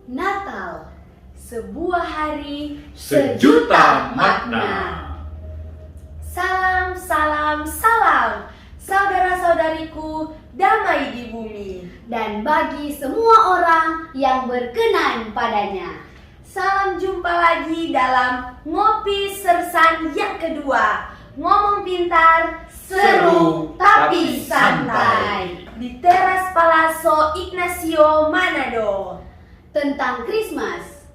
Natal, sebuah hari Sejuta makna. Salam, salam, salam, saudara-saudariku, damai di bumi. Dan bagi semua orang yang berkenan padanya. Salam jumpa lagi dalam Ngopi Sersan yang kedua. Ngomong pintar, seru, tapi santai. Di Teras Palazzo Ignacio Manado. Tentang Christmas.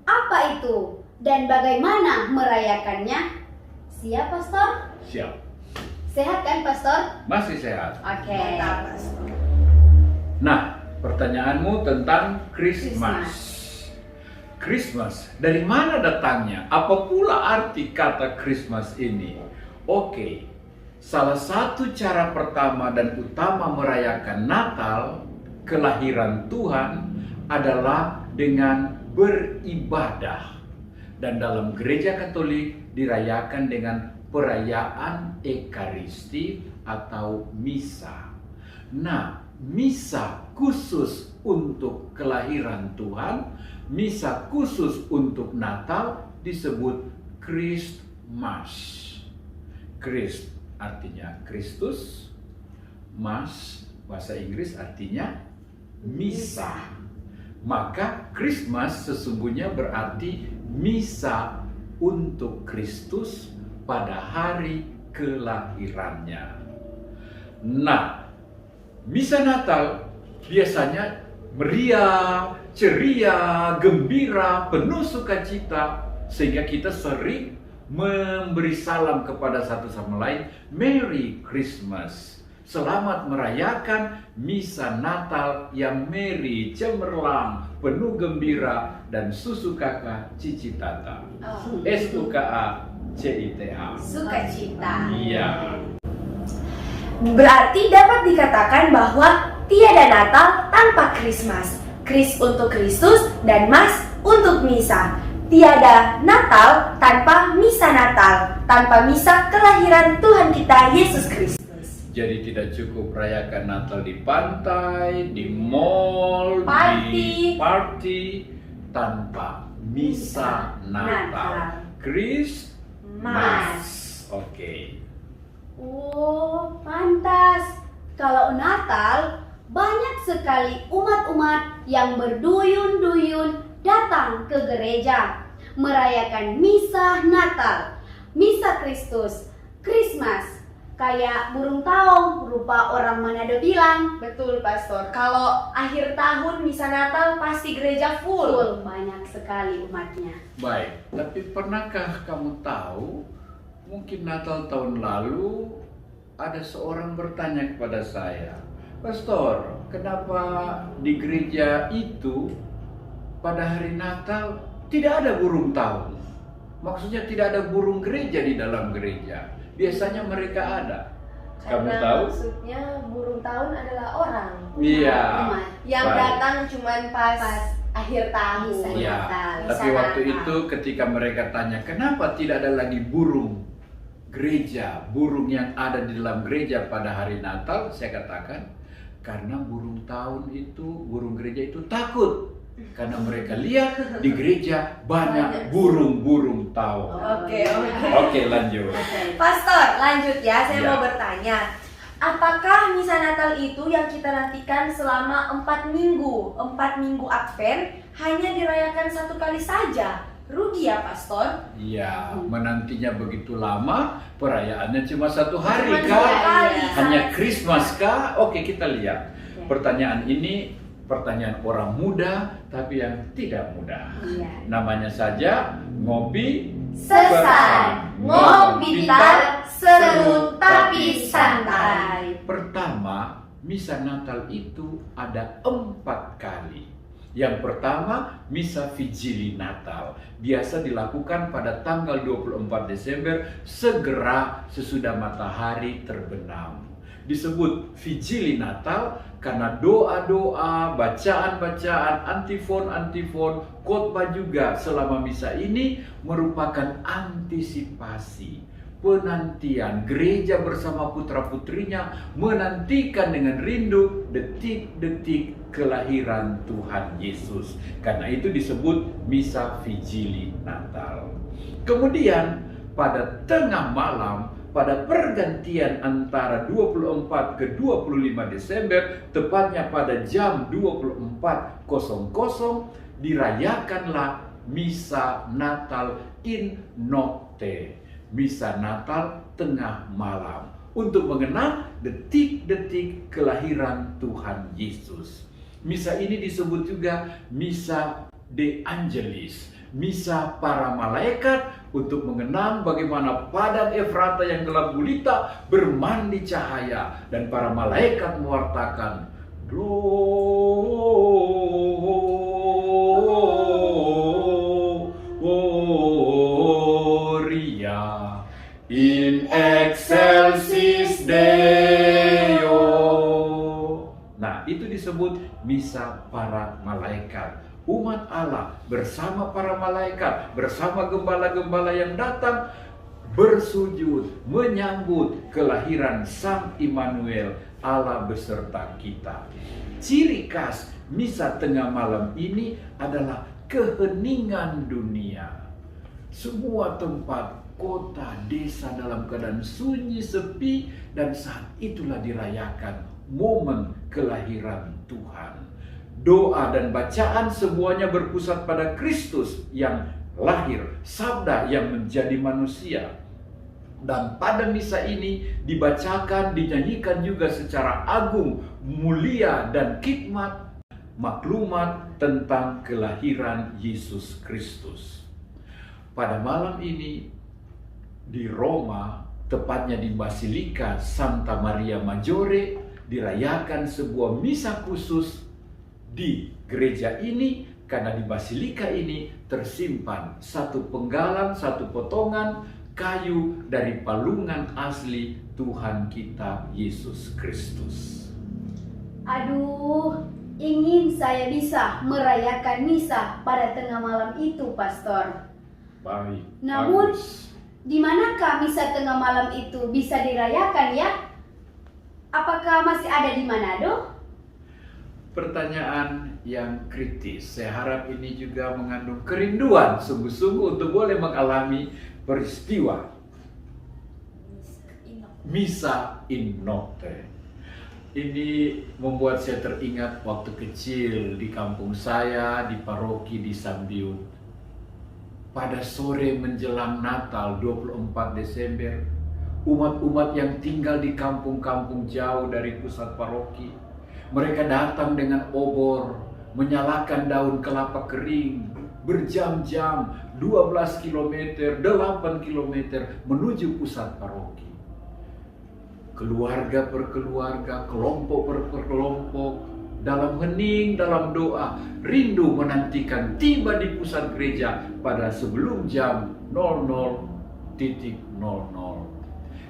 Apa itu dan bagaimana merayakannya? Siap, Pastor? Siap. Sehat kan, Pastor? Masih sehat. Oke. Mantap, Pastor. Nah, pertanyaanmu tentang Christmas. Christmas, dari mana datangnya? Apa pula arti kata Christmas ini? Oke, salah satu cara pertama dan utama merayakan Natal, kelahiran Tuhan, adalah dengan beribadah. Dan dalam gereja Katolik dirayakan dengan perayaan Ekaristi atau misa. Nah, misa khusus untuk kelahiran Tuhan, misa khusus untuk Natal disebut Christmas. Christ artinya Kristus, Mas bahasa Inggris artinya misa. Maka Christmas sesungguhnya berarti misa untuk Kristus pada hari kelahirannya. Nah, misa Natal biasanya meriah, ceria, gembira, penuh sukacita, sehingga kita sering memberi salam kepada satu sama lain, Merry Christmas. Selamat merayakan misa Natal yang merry, cemerlang, penuh gembira, dan susu kakak cici tata. SUKACITA. Sukacita. Iya. Berarti dapat dikatakan bahwa tiada Natal tanpa Christmas. Kris untuk Kristus dan Mas untuk misa. Tiada Natal tanpa misa Natal, tanpa misa kelahiran Tuhan kita Yesus Kristus. Jadi tidak cukup rayakan Natal di pantai, di mall, di party tanpa misa Natal. Christmas. Oke. Oh, pantas. Kalau Natal, banyak sekali umat-umat yang berduyun-duyun datang ke gereja merayakan misa Natal, misa Kristus, Christmas. Kayak burung taung, rupa orang Manado bilang. Betul, Pastor. Kalau akhir tahun misa Natal pasti gereja full. Banyak sekali umatnya. Baik, tapi pernahkah kamu tahu, mungkin Natal tahun lalu ada seorang bertanya kepada saya, Pastor, kenapa di gereja itu pada hari Natal tidak ada burung taung? Maksudnya tidak ada burung gereja di dalam gereja. Biasanya mereka ada. Kamu Karena tahu? maksudnya burung tahun adalah orang. Iya. Umat. Yang Baik. datang cuman pas akhir tahun. Misa Iya. Natal. Tapi Misa waktu Natal. itu ketika mereka tanya, kenapa tidak ada lagi burung gereja, burung yang ada di dalam gereja pada hari Natal? Saya katakan, karena burung tahun itu, burung gereja itu takut. Karena mereka lihat di gereja banyak burung-burung tahun. Oke. Oke, lanjut. Pastor, lanjut ya. Saya Iya. mau bertanya. Apakah misa Natal itu yang kita nantikan selama 4 minggu? 4 minggu Advent hanya dirayakan satu kali saja? Rugi ya, Pastor? Iya, menantinya begitu lama, perayaannya cuma satu hari Cuma kah? satu kali. Hanya Christmas kah? Oke, kita lihat. Ya. Pertanyaan ini pertanyaan orang muda, tapi yang tidak mudah. Iya. Namanya saja ngopi Sersan, ngopi pintar, seru tapi santai. Pertama, misa Natal itu ada 4 kali. Yang pertama, misa Vigili Natal. Biasa dilakukan pada tanggal 24 Desember, segera sesudah matahari terbenam. Disebut Vigili Natal karena doa-doa, bacaan-bacaan, antifon, khotbah juga selama misa ini merupakan antisipasi penantian. Gereja bersama putra-putrinya menantikan dengan rindu detik-detik kelahiran Tuhan Yesus. Karena itu disebut Misa Vigili Natal. Kemudian pada tengah malam, pada pergantian antara 24 ke 25 Desember, tepatnya pada jam 24.00, dirayakanlah Misa Natal in nocte, Misa Natal tengah malam, untuk mengenang detik-detik kelahiran Tuhan Yesus. Misa ini disebut juga Misa De Angelis, Misa para malaikat, untuk mengenang bagaimana padang Efrata yang gelap gulita bermandi cahaya, dan para malaikat mewartakan Gloria in excelsis Deo. Nah, itu disebut Misa para malaikat. Umat Allah bersama para malaikat, bersama gembala-gembala yang datang, bersujud menyambut kelahiran Sang Immanuel, Allah beserta kita. Ciri khas Misa tengah malam ini adalah keheningan dunia. Semua tempat, kota, desa dalam keadaan sunyi, sepi, dan saat itulah dirayakan momen kelahiran Tuhan. Doa dan bacaan semuanya berpusat pada Kristus yang lahir, Sabda yang menjadi manusia. Dan pada misa ini dibacakan, dinyanyikan juga secara agung, mulia, dan khidmat maklumat tentang kelahiran Yesus Kristus. Pada malam ini di Roma, tepatnya di Basilika Santa Maria Maggiore, dirayakan sebuah misa khusus di gereja ini, karena di basilika ini tersimpan satu penggalan, satu potongan kayu dari palungan asli Tuhan kita Yesus Kristus. Aduh, ingin saya bisa merayakan misa pada tengah malam itu, Pastor. Baik. Namun, bagus. di manakah misa tengah malam itu bisa dirayakan ya? Apakah masih ada di Manado? Pertanyaan yang kritis. Saya harap ini juga mengandung kerinduan sungguh-sungguh untuk boleh mengalami peristiwa Misa in nocte. Ini membuat saya teringat waktu kecil di kampung saya, di paroki di Sambiun. Pada sore menjelang Natal 24 Desember, umat-umat yang tinggal di kampung-kampung jauh dari pusat paroki, mereka datang dengan obor, menyalakan daun kelapa kering, berjam-jam, 12 km, 8 km menuju pusat paroki. Keluarga per keluarga, kelompok per kelompok, dalam hening, dalam doa, rindu menantikan tiba di pusat gereja pada sebelum jam 00.00.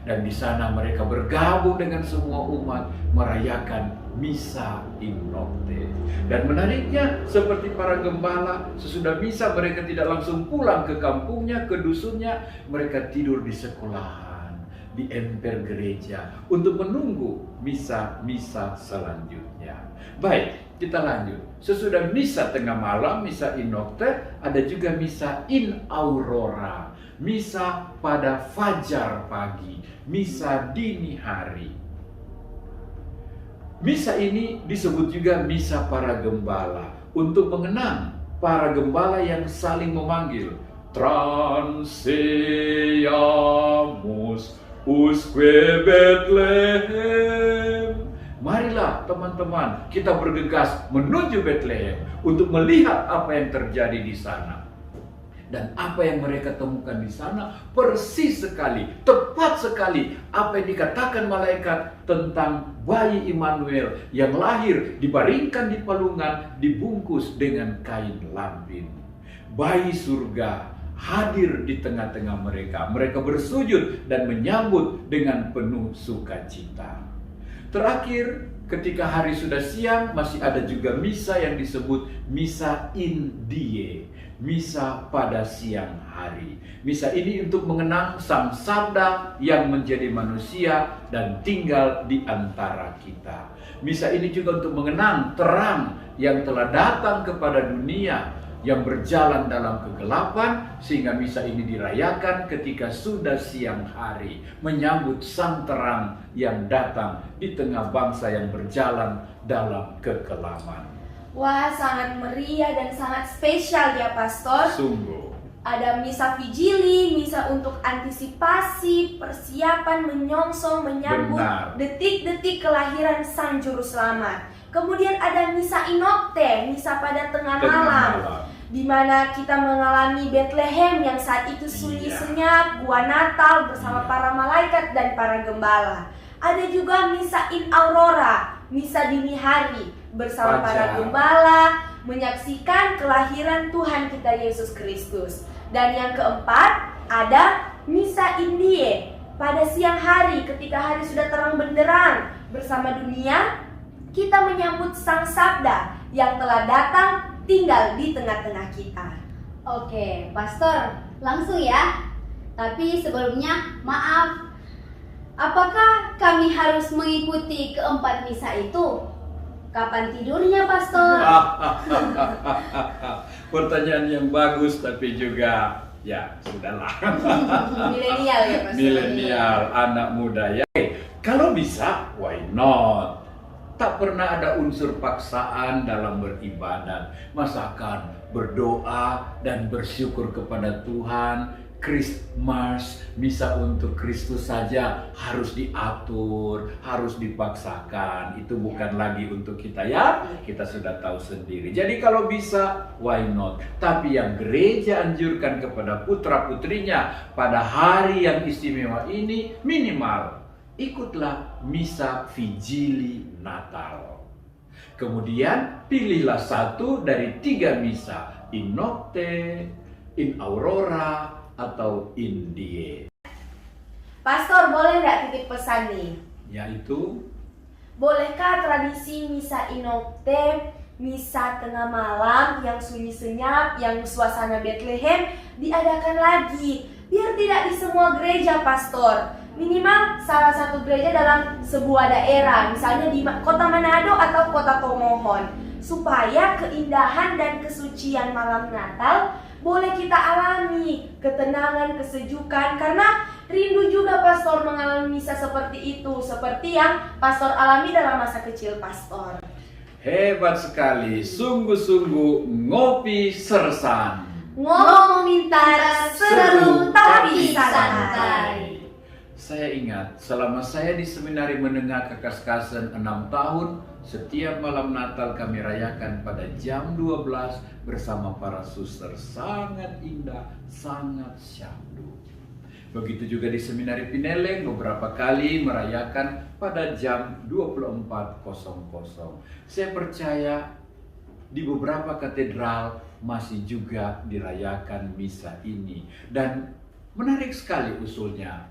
Dan di sana mereka bergabung dengan semua umat merayakan Misa in nocte. Dan menariknya, seperti para gembala, sesudah misa mereka tidak langsung pulang ke kampungnya, ke dusunnya. Mereka tidur di sekolahan, di emper gereja untuk menunggu misa-misa selanjutnya. Baik, kita lanjut. Sesudah misa tengah malam, Misa in nocte, ada juga Misa in aurora, misa pada fajar pagi, misa dini hari. Misa ini disebut juga misa para gembala, untuk mengenang para gembala yang saling memanggil, Transeamus usque Bethlehem. Marilah teman-teman, kita bergegas menuju Bethlehem untuk melihat apa yang terjadi di sana. Dan apa yang mereka temukan di sana persis sekali, tepat sekali apa yang dikatakan malaikat tentang bayi Immanuel yang lahir, dibaringkan di palungan, dibungkus dengan kain lampin. Bayi surga hadir di tengah-tengah mereka. Mereka bersujud dan menyambut dengan penuh sukacita. Terakhir, ketika hari sudah siang, masih ada juga misa yang disebut Misa in Die, misa pada siang hari. Misa ini untuk mengenang Sang Sabda yang menjadi manusia dan tinggal di antara kita. Misa ini juga untuk mengenang terang yang telah datang kepada dunia, yang berjalan dalam kegelapan, sehingga misa ini dirayakan ketika sudah siang hari, menyambut sang terang yang datang di tengah bangsa yang berjalan dalam kekelaman. Wah, sangat meriah dan sangat spesial ya, Pastor. Sungguh. Ada misa vigili, misa untuk antisipasi, persiapan, menyongsong, menyambut Benar. detik-detik kelahiran Sang Juru Selamat. Kemudian ada misa inokte, misa pada tengah malam, di mana kita mengalami Bethlehem yang saat itu sunyi senyap, gua Natal bersama para malaikat dan para gembala. Ada juga misa in aurora, misa dini hari bersama para gembala, menyaksikan kelahiran Tuhan kita Yesus Kristus. Dan yang keempat, ada misa in die, pada siang hari ketika hari sudah terang benderang bersama dunia, kita menyambut Sang Sabda yang telah datang tinggal di tengah-tengah kita. Oke, Pastor, langsung ya. Tapi sebelumnya, maaf. Apakah kami harus mengikuti keempat misa itu? Kapan tidurnya, Pastor? Pertanyaan yang bagus, tapi juga ya sudahlah. Milenial ya, Pastor. Milenial, anak muda ya. Kalau bisa, why not? Tak pernah ada unsur paksaan dalam beribadat. Masakan berdoa dan bersyukur kepada Tuhan. Christmas, misa untuk Kristus saja harus diatur, harus dipaksakan. Itu bukan lagi untuk kita ya. Kita sudah tahu sendiri. Jadi kalau bisa, why not? Tapi yang gereja anjurkan kepada putra-putrinya pada hari yang istimewa ini, minimal ikutlah misa vigili Natal. Kemudian pilihlah satu dari 3 misa, in nocte, in aurora, atau in die. Pastor, boleh nggak titip pesan nih? Yaitu, bolehkah tradisi misa inokte, misa tengah malam yang sunyi senyap, yang suasana Bethlehem diadakan lagi? Biar tidak di semua gereja, Pastor. Minimal salah satu gereja dalam sebuah daerah, misalnya di kota Manado atau kota Tomohon, supaya keindahan dan kesucian malam Natal boleh kita alami, ketenangan, kesejukan, karena rindu juga Pastor mengalami misa seperti itu, seperti yang Pastor alami dalam masa kecil Pastor. hebat sekali, sungguh-sungguh ngopi sersan. Ngomong minta seru tapi santai. Saya ingat, selama saya di seminari menengah Kekaskasen 6 tahun, setiap malam Natal kami rayakan pada jam 12 bersama para suster. Sangat indah, sangat syahdu. Begitu juga di seminari Pineleng beberapa kali merayakan pada jam 24.00. Saya percaya di beberapa katedral masih juga dirayakan misa ini. Dan menarik sekali usulnya.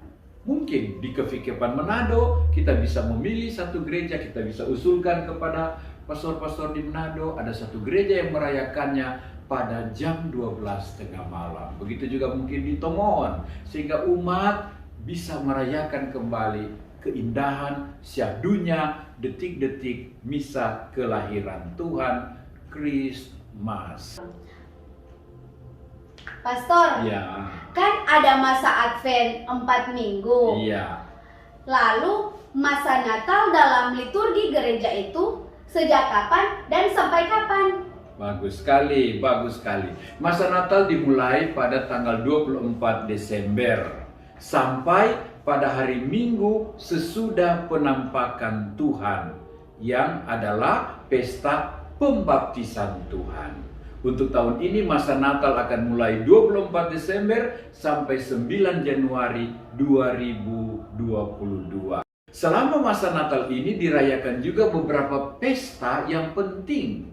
Mungkin di Kevikepan Manado kita bisa memilih satu gereja, kita bisa usulkan kepada pastor-pastor di Manado, ada satu gereja yang merayakannya pada jam 12 tengah malam. Begitu juga mungkin di Tomohon, sehingga umat bisa merayakan kembali keindahan syahdunya detik-detik misa kelahiran Tuhan, Christmas. Pastor, Ya, kan ada masa Advent 4 minggu. iya. Lalu masa Natal dalam liturgi gereja itu sejak kapan dan sampai kapan? Bagus sekali, bagus sekali. Masa Natal dimulai pada tanggal 24 Desember sampai pada hari Minggu sesudah penampakan Tuhan, yang adalah pesta pembaptisan Tuhan. Untuk tahun ini masa Natal akan mulai 24 Desember sampai 9 Januari 2022. Selama masa Natal ini dirayakan juga beberapa pesta yang penting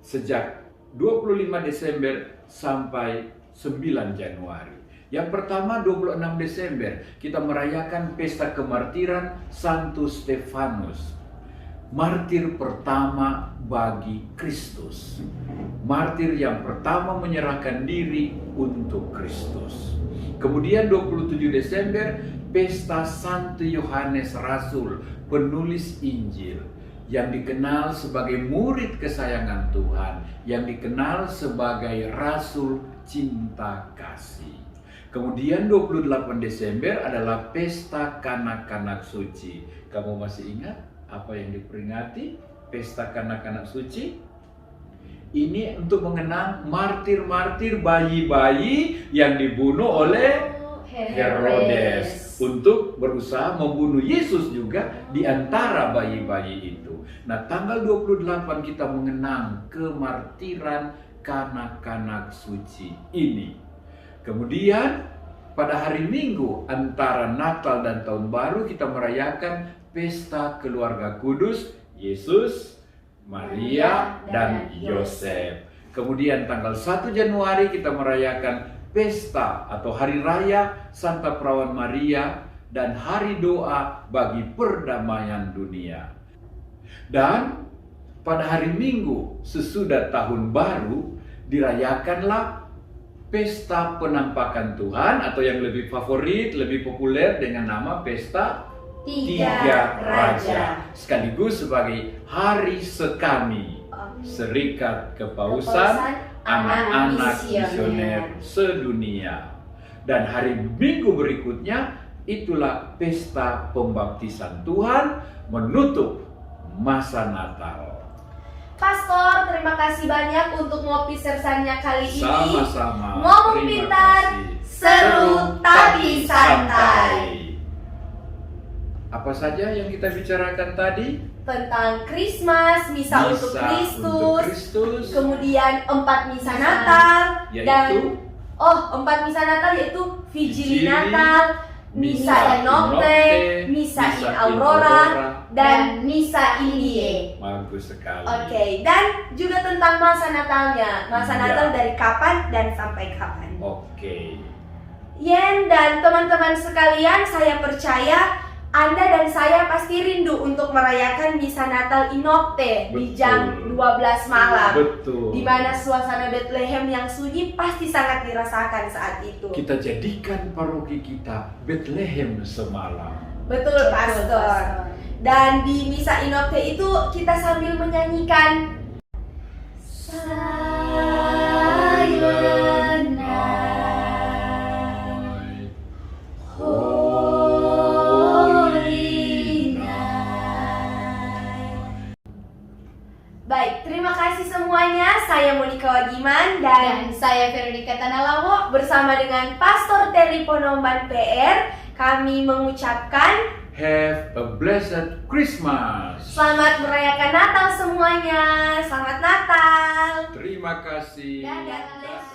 sejak 25 Desember sampai 9 Januari. Yang pertama 26 Desember kita merayakan pesta kemartiran Santo Stefanus, martir pertama bagi Kristus. Martir yang pertama menyerahkan diri untuk Kristus. Kemudian 27 Desember, pesta Santo Yohanes Rasul, penulis Injil, yang dikenal sebagai murid kesayangan Tuhan, yang dikenal sebagai Rasul Cinta Kasih. Kemudian 28 Desember adalah pesta kanak-kanak suci. Kamu masih ingat apa yang diperingati pesta kanak-kanak suci? Ini untuk mengenang martir-martir bayi-bayi yang dibunuh oleh Herodes untuk berusaha membunuh Yesus juga di antara bayi-bayi itu. Nah, tanggal 28 kita mengenang kemartiran kanak-kanak suci ini. Kemudian pada hari Minggu antara Natal dan Tahun Baru kita merayakan pesta keluarga kudus Yesus, Maria, dan Yosef. Kemudian tanggal 1 Januari kita merayakan pesta atau hari raya Santa Perawan Maria dan hari doa bagi perdamaian dunia. Dan pada hari Minggu sesudah Tahun Baru dirayakanlah pesta penampakan Tuhan atau yang lebih favorit, lebih populer dengan nama pesta Tiga Raja, sekaligus sebagai hari sekami Serikat Kepausan Anak-anak Misioner Sedunia. Dan hari Minggu berikutnya itulah pesta pembaptisan Tuhan menutup masa Natal. Pastor, terima kasih banyak untuk ngopi sersannya kali ini. Sama-sama. Ngomong Terima pintar, kasih. seru tapi santai. Apa saja yang kita bicarakan tadi? Tentang Christmas, misa untuk untuk Kristus, Kristus, kemudian 4 misa Natal, yaitu dan 4 misa Natal yaitu Vigili Vigili, Natal, Misa Inokte, Misa in Aurora, dan Misa Indie. Bagus sekali. Oke, dan juga tentang masa Natalnya. Masa Iya. Natal dari kapan dan sampai kapan. Oke. Yen dan teman-teman sekalian, saya percaya Anda dan saya pasti rindu untuk merayakan misa Natal Inokte di jam 12 malam. Betul. Di mana suasana Bethlehem yang sunyi pasti sangat dirasakan saat itu. Kita jadikan paroki kita Bethlehem semalam. Betul, Pastor. Dan di misa Inokte itu kita sambil menyanyikan Silent Night, Holy Night. Baik, terima kasih semuanya. Saya Monica Wagiman Dan dan saya Veronica Tanalawo. bersama dengan Pastor Terry Ponomban PR, kami mengucapkan Have a blessed Christmas. selamat merayakan Natal semuanya. Selamat Natal. Terima kasih. Dadah.